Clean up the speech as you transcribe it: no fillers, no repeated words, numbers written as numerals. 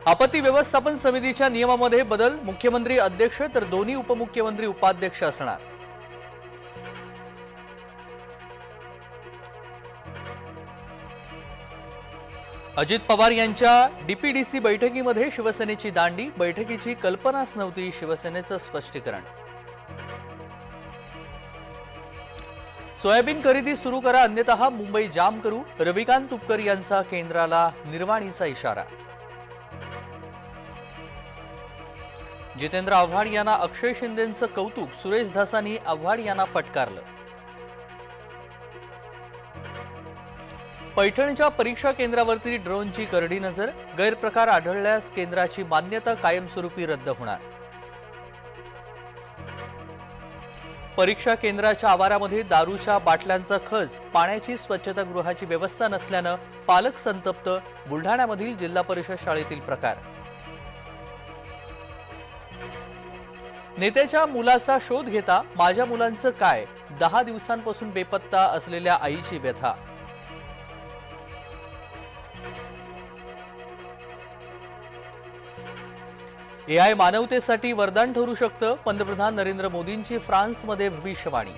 आपत्ती व्यवस्थापन समितीच्या नियमामध्ये बदल, मुख्यमंत्री अध्यक्ष तर दोन्ही उपमुख्यमंत्री उपाध्यक्ष असणार। अजित पवार यांच्या डीपीडीसी बैठकीमध्ये शिवसेनेची दांडी, बैठकीची कल्पनाच नव्हती, शिवसेनेचं स्पष्टीकरण। सोयाबीन खरेदी सुरू करा अन्यथा मुंबई जाम करू, रविकांत तुपकर यांचा केंद्राला निर्वाणीचा इशारा। जितेंद्र आव्हाड यांना अक्षय शिंदेंचं कौतुक, सुरेश धसांनी आव्हाड यांना फटकारलं। पैठणच्या परीक्षा केंद्रावरती ड्रोनची करडी नजर, गैरप्रकार आढळल्यास केंद्राची मान्यता कायमस्वरूपी रद्द होणार। परीक्षा केंद्राच्या आवारामध्ये दारूच्या बाटल्यांचा खच, पाण्याची स्वच्छतागृहाची व्यवस्था नसल्यानं पालक संतप्त, बुलढाण्यामधील जिल्हा परिषद शाळेतील प्रकार। नेत्याच्या मुलाचा शोध घेता माझ्या मुलांचं काय, 10 दिवसांपासून बेपत्ता असलेल्या आईची व्यथा। एआय मानवतेसाठी वरदान ठरू शकतं, पंतप्रधान नरेंद्र मोदींची फ्रान्समध्ये भविष्यवाणी।